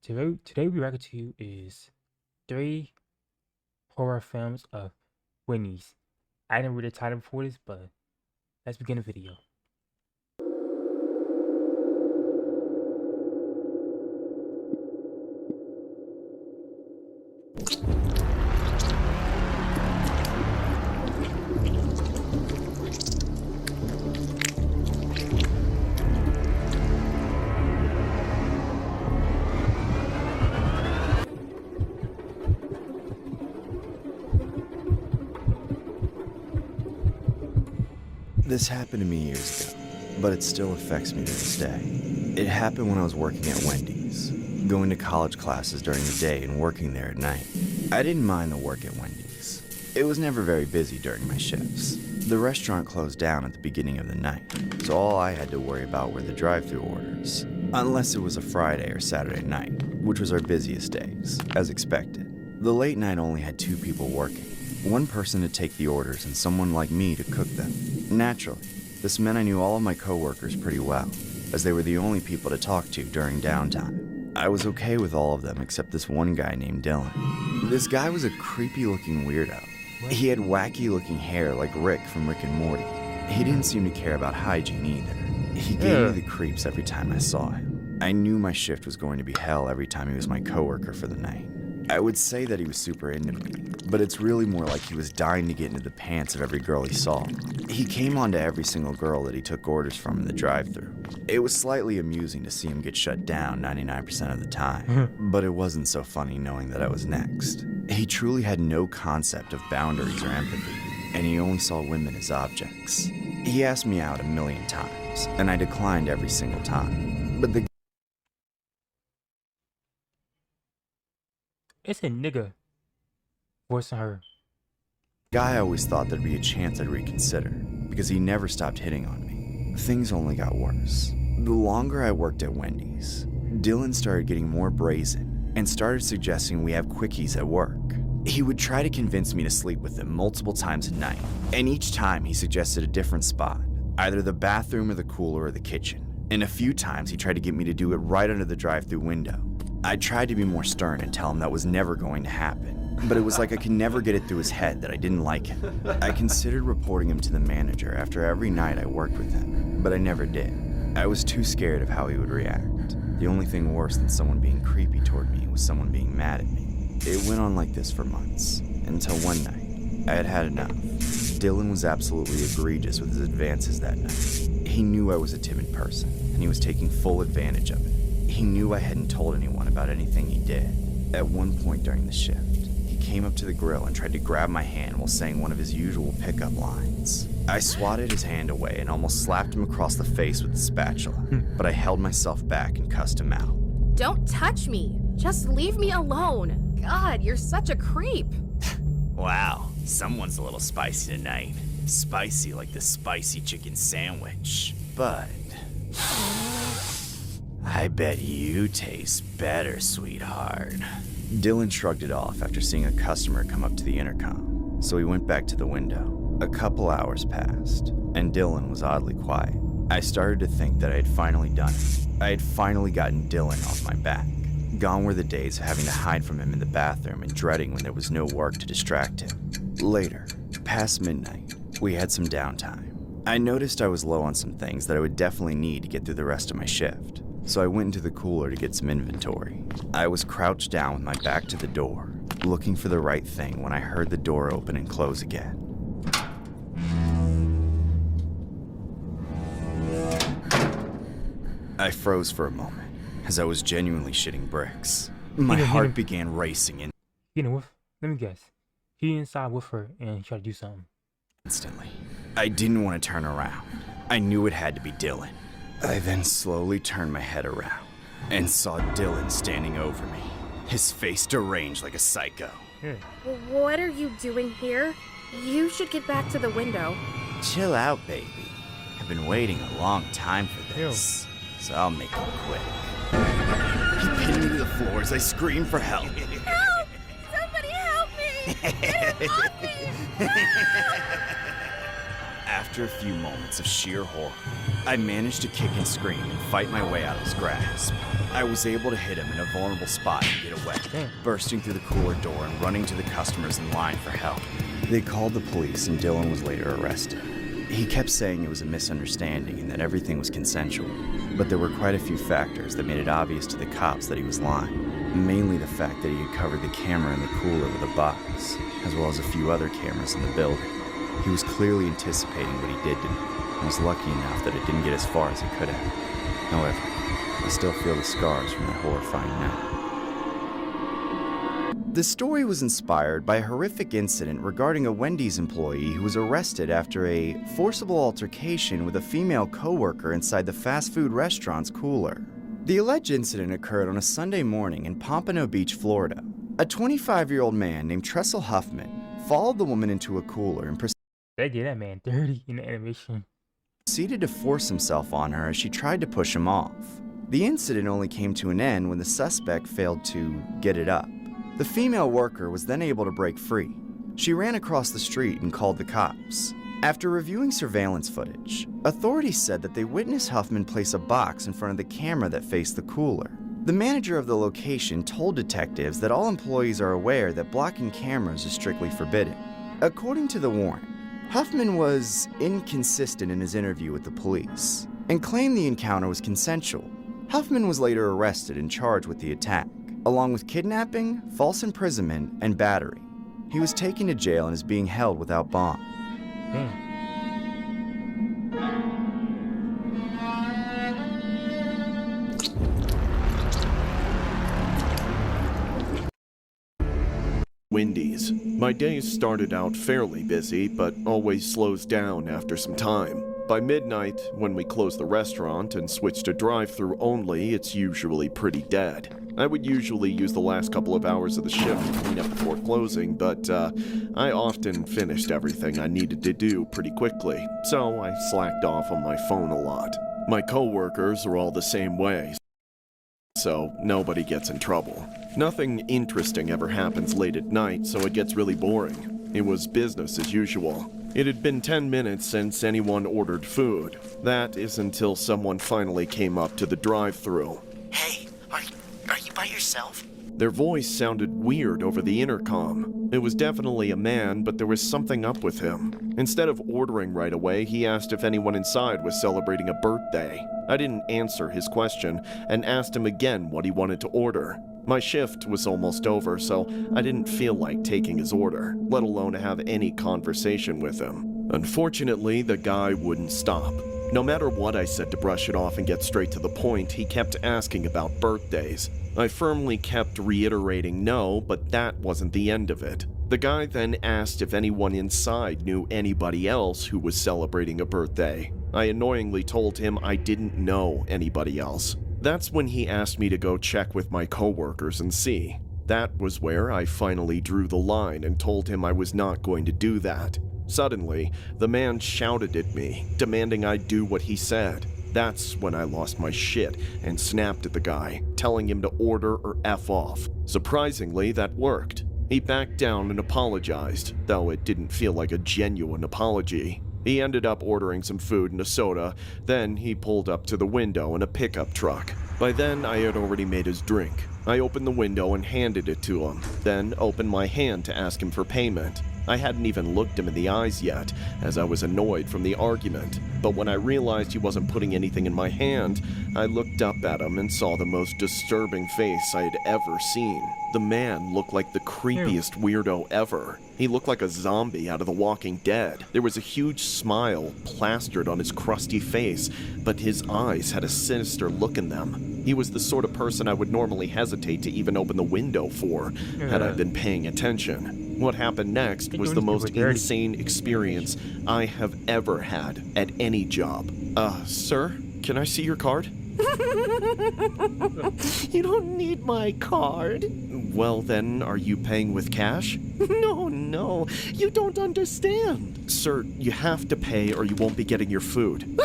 Today we react to is three horror films of Winnie's. I didn't read the title before this, but let's begin the video. This happened to me years ago, but it still affects me to this day. It happened when I was working at Wendy's, going to college classes during the day and working there at night. I didn't mind the work at Wendy's. It was never very busy during my shifts. The restaurant closed down at the beginning of the night, so all I had to worry about were the drive-thru orders, unless it was a Friday or Saturday night, which was our busiest days, as expected. The late night only had 2 people working. One person to take the orders and someone like me to cook them. Naturally, this meant I knew all of my coworkers pretty well, as they were the only people to talk to during downtime. I was okay with all of them except this one guy named Dylan. This guy was a creepy-looking weirdo. He had wacky-looking hair like Rick from Rick and Morty. He didn't seem to care about hygiene either. He gave me the creeps every time I saw him. I knew my shift was going to be hell every time he was my coworker for the night. I would say that he was super into me, but it's really more like he was dying to get into the pants of every girl he saw. He came on to every single girl that he took orders from in the drive-thru. It was slightly amusing to see him get shut down 99% of the time, but it wasn't so funny knowing that I was next. He truly had no concept of boundaries or empathy, and he only saw women as objects. He asked me out a million times, and I declined every single time. But the It's a nigga voicing her. guy always thought there'd be a chance I'd reconsider, because he never stopped hitting on me. Things only got worse. The longer I worked at Wendy's, Dylan started getting more brazen and started suggesting we have quickies at work. He would try to convince me to sleep with him multiple times a night, and each time he suggested a different spot, either the bathroom or the cooler or the kitchen. And a few times he tried to get me to do it right under the drive-thru window. I tried to be more stern and tell him that was never going to happen, but it was like I could never get it through his head that I didn't like him. I considered reporting him to the manager after every night I worked with him, but I never did. I was too scared of how he would react. The only thing worse than someone being creepy toward me was someone being mad at me. It went on like this for months, until one night, I had had enough. Dylan was absolutely egregious with his advances that night. He knew I was a timid person, and he was taking full advantage of it. He knew I hadn't told anyone about anything he did. At one point during the shift, he came up to the grill and tried to grab my hand while saying one of his usual pickup lines. I swatted his hand away and almost slapped him across the face with the spatula, but I held myself back and cussed him out. Don't touch me. Just leave me alone. God, you're such a creep. Wow, someone's a little spicy tonight. Spicy like the spicy chicken sandwich. But I bet you taste better, sweetheart. Dylan shrugged it off after seeing a customer come up to the intercom, so he went back to the window. A couple hours passed, and Dylan was oddly quiet. I started to think that I had finally done it. I had finally gotten Dylan off my back. Gone were the days of having to hide from him in the bathroom and dreading when there was no work to distract him. Later, past midnight, we had some downtime. I noticed I was low on some things that I would definitely need to get through the rest of my shift, so I went into the cooler to get some inventory. I was crouched down with my back to the door, looking for the right thing when I heard the door open and close again. I froze for a moment, as I was genuinely shitting bricks. My heart began racing and Let me guess. He inside with her and tried to do something. instantly. I didn't want to turn around. I knew it had to be Dylan. I then slowly turned my head around and saw Dylan standing over me, his face deranged like a psycho. Yeah. What are you doing here? You should get back to the window. Chill out, baby. I've been waiting a long time for this, so I'll make it quick. He pinned me to the floor as I screamed for help. Help! Somebody help me! Get him off me! After a few moments of sheer horror, I managed to kick and scream and fight my way out of his grasp. I was able to hit him in a vulnerable spot and get away, Damn. bursting through the cooler door and running to the customers in line for help. They called the police and Dylan was later arrested. He kept saying it was a misunderstanding and that everything was consensual, but there were quite a few factors that made it obvious to the cops that he was lying. Mainly the fact that he had covered the camera in the cooler with a box, as well as a few other cameras in the building. He was clearly anticipating what he did to me, and was lucky enough that it didn't get as far as it could have. However, I still feel the scars from that horrifying night. The story was inspired by a horrific incident regarding a Wendy's employee who was arrested after a forcible altercation with a female coworker inside the fast food restaurant's cooler. The alleged incident occurred on a Sunday morning in Pompano Beach, Florida. A 25-year-old man named Tressel Huffman followed the woman into a cooler and They did that man dirty in the animation. proceeded to force himself on her as she tried to push him off. The incident only came to an end when the suspect failed to get it up. The female worker was then able to break free. She ran across the street and called the cops. After reviewing surveillance footage, authorities said that they witnessed Huffman place a box in front of the camera that faced the cooler. The manager of the location told detectives that all employees are aware that blocking cameras is strictly forbidden. According to the warrant, Huffman was inconsistent in his interview with the police and claimed the encounter was consensual. Huffman was later arrested and charged with the attack, along with kidnapping, false imprisonment, and battery. He was taken to jail and is being held without bond. Damn. Wendy's. My days started out fairly busy, but always slows down after some time. By midnight, when we close the restaurant and switch to drive-thru only, it's usually pretty dead. I would usually use the last couple of hours of the shift to clean up before closing, but I often finished everything I needed to do pretty quickly, so I slacked off on my phone a lot. My coworkers are all the same way, so nobody gets in trouble. Nothing interesting ever happens late at night, so it gets really boring. It was business as usual. It had been 10 minutes since anyone ordered food. That is until someone finally came up to the drive-thru. Hey, are you by yourself? Their voice sounded weird over the intercom. It was definitely a man, but there was something up with him. Instead of ordering right away, he asked if anyone inside was celebrating a birthday. I didn't answer his question and asked him again what he wanted to order. My shift was almost over, so I didn't feel like taking his order, let alone have any conversation with him. Unfortunately, the guy wouldn't stop. No matter what I said to brush it off and get straight to the point, he kept asking about birthdays. I firmly kept reiterating no, but that wasn't the end of it. The guy then asked if anyone inside knew anybody else who was celebrating a birthday. I annoyingly told him I didn't know anybody else. That's when he asked me to go check with my coworkers and see. That was where I finally drew the line and told him I was not going to do that. Suddenly, the man shouted at me, demanding I do what he said. That's when I lost my shit and snapped at the guy, telling him to order or F off. Surprisingly, that worked. He backed down and apologized, though it didn't feel like a genuine apology. He ended up ordering some food and a soda, then he pulled up to the window in a pickup truck. By then, I had already made his drink. I opened the window and handed it to him, then opened my hand to ask him for payment. I hadn't even looked him in the eyes yet, as I was annoyed from the argument. But when I realized he wasn't putting anything in my hand, I looked up at him and saw the most disturbing face I had ever seen. The man looked like the creepiest weirdo ever. He looked like a zombie out of The Walking Dead. There was a huge smile plastered on his crusty face, but his eyes had a sinister look in them. He was the sort of person I would normally hesitate to even open the window for, had I been paying attention. What happened next was the most insane experience I have ever had at any job. Sir, can I see your card? You don't need my card. Well then, are you paying with cash? No, you don't understand. Sir, you have to pay or you won't be getting your food.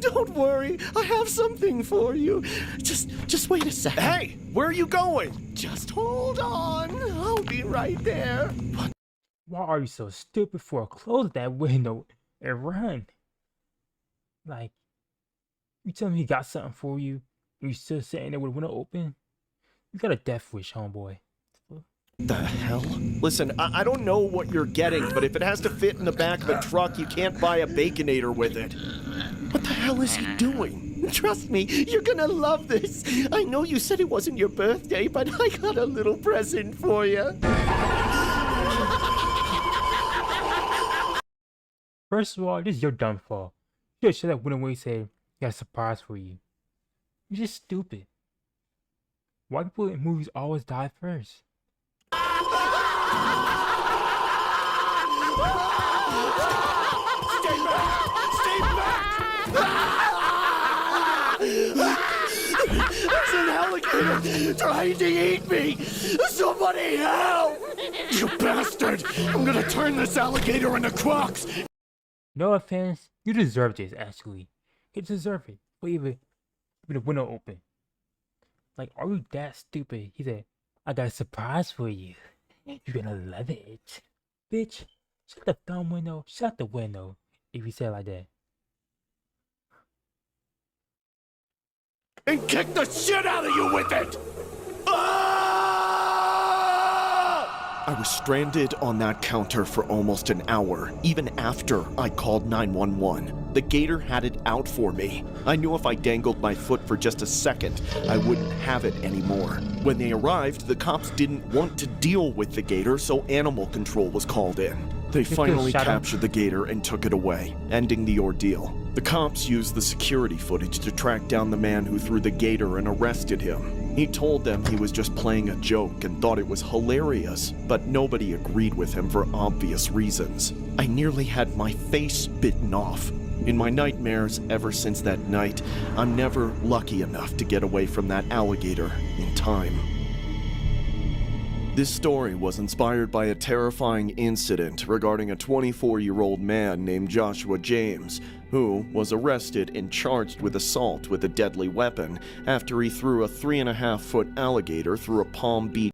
Don't worry, I have something for you. Just wait a second. Hey, where are you going? Just hold on, I'll be right there. why are you so stupid for close that window and run? Like, you tell me he got something for you, and you still sitting there with the window open? You got a death wish, homeboy. The hell? Listen, I don't know what you're getting, but if it has to fit in the back of a truck, you can't buy a Baconator with it. What the hell is he doing? Trust me, you're gonna love this. I know you said it wasn't your birthday, but I got a little present for you. First of all, this is your dumb fault. You should have went away and said, got a surprise for you. You're just stupid. Why people in movies always die first? Stay back! Stay back! There's an alligator trying to eat me! Somebody help! You bastard! I'm gonna turn this alligator into Crocs! No offense, you deserve this, actually. You deserve it. Leave it with the window open. Like, are you that stupid? He said, I got a surprise for you. You're gonna love it. Bitch, shut the dumb window. Shut the window. If you say it like that. And kick the shit out of you with it! Ah! I was stranded on that counter for almost an hour, even after I called 911. The gator had it out for me. I knew if I dangled my foot for just a second, I wouldn't have it anymore. When they arrived, the cops didn't want to deal with the gator, so animal control was called in. They finally captured the gator and took it away, ending the ordeal. The cops used the security footage to track down the man who threw the gator and arrested him. He told them he was just playing a joke and thought it was hilarious, but nobody agreed with him for obvious reasons. I nearly had my face bitten off. In my nightmares ever since that night, I'm never lucky enough to get away from that alligator in time. This story was inspired by a terrifying incident regarding a 24-year-old man named Joshua James, who was arrested and charged with assault with a deadly weapon after he threw a 3.5-foot alligator through a Palm Beach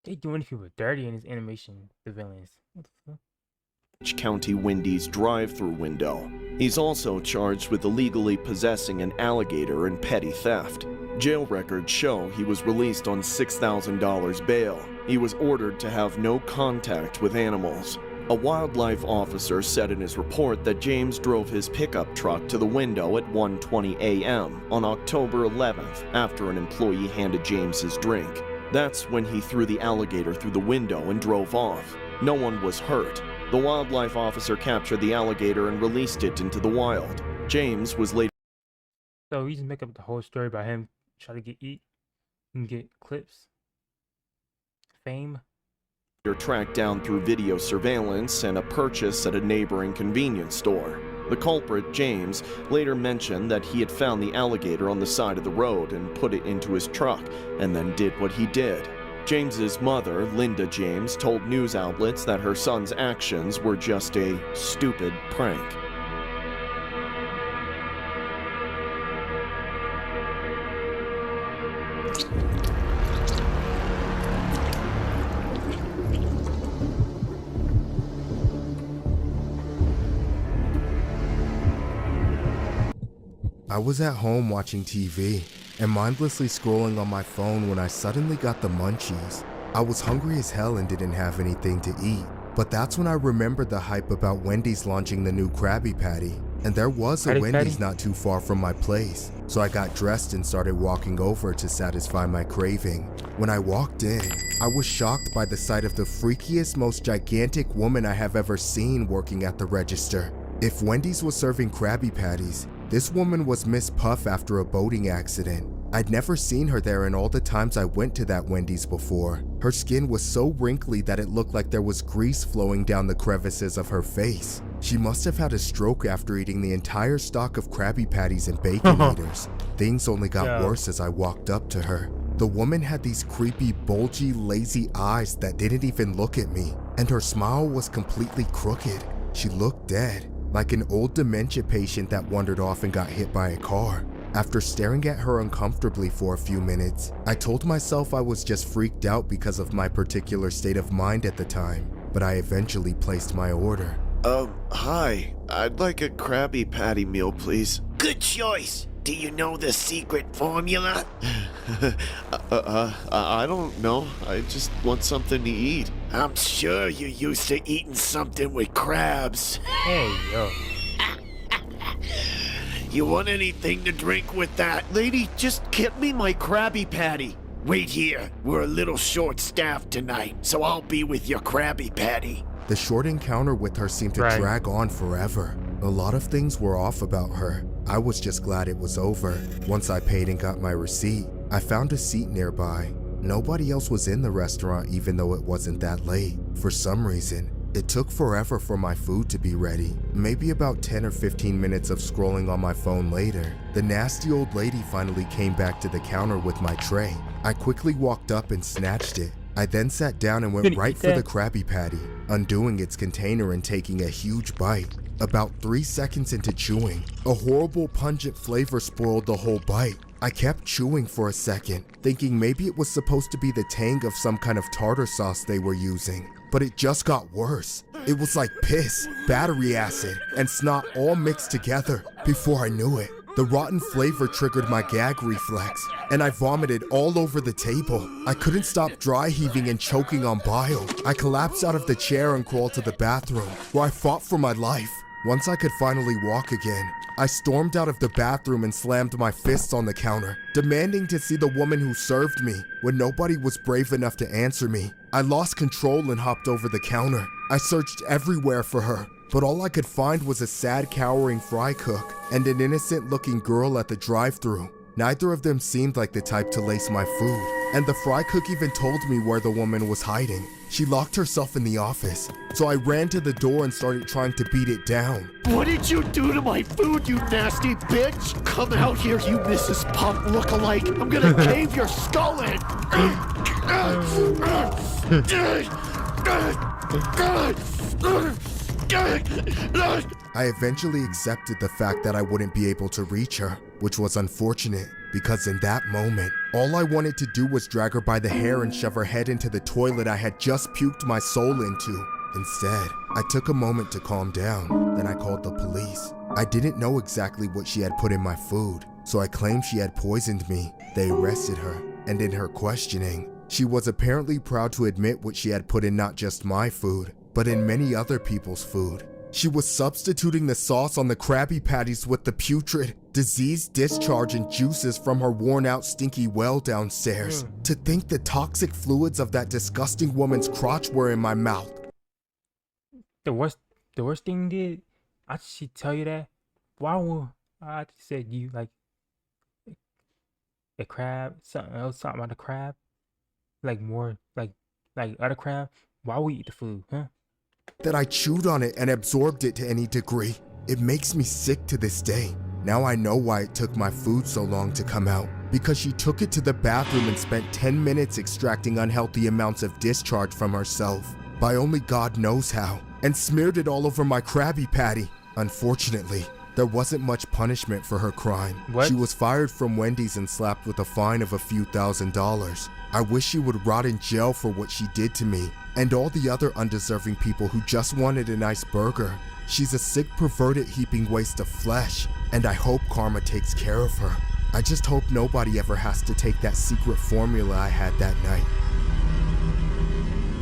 They doing people dirty in this animation, the villains. What the fuck? County Wendy's drive-through window. He's also charged with illegally possessing an alligator and petty theft. Jail records show he was released on $6,000 bail. He was ordered to have no contact with animals. A wildlife officer said in his report that James drove his pickup truck to the window at 1:20 a.m. on October 11th after an employee handed James his drink. That's when he threw the alligator through the window and drove off. No one was hurt. The wildlife officer captured the alligator and released it into the wild. James was later So you just make up the whole story about him trying to eat and get clips, fame. tracked down through video surveillance and a purchase at a neighboring convenience store. The culprit, James, later mentioned that he had found the alligator on the side of the road and put it into his truck, and then did what he did. James's mother, Linda James, told news outlets that her son's actions were just a stupid prank. I was at home watching TV and mindlessly scrolling on my phone when I suddenly got the munchies. I was hungry as hell and didn't have anything to eat, but that's when I remembered the hype about Wendy's launching the new Krabby Patty. And there was a Wendy's not too far from my place, so I got dressed and started walking over to satisfy my craving. When I walked in, I was shocked by the sight of the freakiest, most gigantic woman I have ever seen working at the register. If Wendy's was serving Krabby Patties, this woman was Miss Puff after a boating accident. I'd never seen her there in all the times I went to that Wendy's before. Her skin was so wrinkly that it looked like there was grease flowing down the crevices of her face. She must have had a stroke after eating the entire stock of Krabby Patties and Baconators. Things only got worse as I walked up to her. The woman had these creepy, bulgy, lazy eyes that didn't even look at me, and her smile was completely crooked. She looked dead, like an old dementia patient that wandered off and got hit by a car. After staring at her uncomfortably for a few minutes, I told myself I was just freaked out because of my particular state of mind at the time. but I eventually placed my order. Hi. I'd like a Krabby Patty meal, please. Good choice. Do you know the secret formula? I don't know. I just want something to eat. I'm sure you're used to eating something with crabs. Hey, yo. You want anything to drink with that? Lady, just get me my Krabby Patty. Wait here. We're a little short-staffed tonight, so I'll be with your Krabby Patty. The short encounter with her seemed to Right. drag on forever. A lot of things were off about her. I was just glad it was over. Once I paid and got my receipt, I found a seat nearby. Nobody else was in the restaurant even though it wasn't that late. For some reason, it took forever for my food to be ready. Maybe about 10 or 15 minutes of scrolling on my phone later, the nasty old lady finally came back to the counter with my tray. I quickly walked up and snatched it. I then sat down and went Didn't right eat for that? the Krabby Patty, undoing its container and taking a huge bite. About 3 seconds into chewing, a horrible pungent flavor spoiled the whole bite. I kept chewing for a second, thinking maybe it was supposed to be the tang of some kind of tartar sauce they were using. But it just got worse. It was like piss, battery acid, and snot all mixed together. Before I knew it, the rotten flavor triggered my gag reflex, and I vomited all over the table. I couldn't stop dry heaving and choking on bile. I collapsed out of the chair and crawled to the bathroom, where I fought for my life. Once I could finally walk again, I stormed out of the bathroom and slammed my fists on the counter, demanding to see the woman who served me. When nobody was brave enough to answer me, I lost control and hopped over the counter. I searched everywhere for her, but all I could find was a sad, cowering fry cook and an innocent-looking girl at the drive-thru. Neither of them seemed like the type to lace my food, and the fry cook even told me where the woman was hiding. She locked herself in the office, so I ran to the door and started trying to beat it down. What did you do to my food, you nasty bitch? Come out here, you Mrs. Pump lookalike. I'm gonna cave your skull in. I eventually accepted the fact that I wouldn't be able to reach her, which was unfortunate because in that moment, all I wanted to do was drag her by the hair and shove her head into the toilet I had just puked my soul into. Instead, I took a moment to calm down, then I called the police. I didn't know exactly what she had put in my food, so I claimed she had poisoned me. They arrested her, and in her questioning, she was apparently proud to admit what she had put in not just my food, but in many other people's food. She was substituting the sauce on the Krabby Patties with the putrid, diseased discharge and juices from her worn-out stinky well downstairs. To think the toxic fluids of that disgusting woman's crotch were in my mouth. The worst thing did, I should tell you that. Why would I just said you like a crab, something else, something about the crab, like more like other crab. Why would you eat the food, huh? That I chewed on it and absorbed it to any degree. It makes me sick to this day. Now I know why it took my food so long to come out. Because she took it to the bathroom and spent 10 minutes extracting unhealthy amounts of discharge from herself, by only God knows how, and smeared it all over my Krabby Patty. Unfortunately, there wasn't much punishment for her crime. What? She was fired from Wendy's and slapped with a fine of a few $1,000s. I wish she would rot in jail for what she did to me and all the other undeserving people who just wanted a nice burger. She's a sick, perverted, heaping waste of flesh, and I hope karma takes care of her. I just hope nobody ever has to take that secret formula I had that night.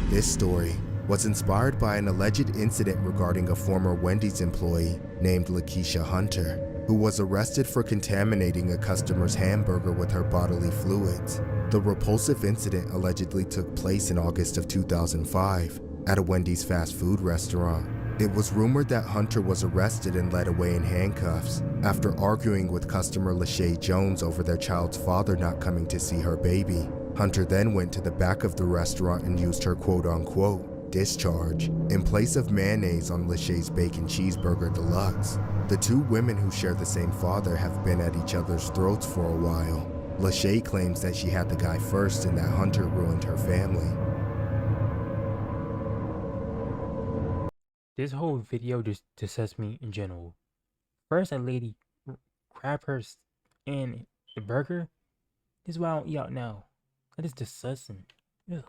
This story was inspired by an alleged incident regarding a former Wendy's employee named Lakeisha Hunter, who was arrested for contaminating a customer's hamburger with her bodily fluids. The repulsive incident allegedly took place in August of 2005 at a Wendy's fast food restaurant. It was rumored that Hunter was arrested and led away in handcuffs after arguing with customer Lachey Jones over their child's father not coming to see her baby. Hunter then went to the back of the restaurant and used her quote-unquote discharge in place of mayonnaise on Lachey's Bacon Cheeseburger Deluxe. The two women who share the same father have been at each other's throats for a while. Lachey claims that she had the guy first and that Hunter ruined her family. This whole video just disgusts me in general. First, a lady grab her and the burger. This is why I don't eat out now. That is disgusting. Ugh.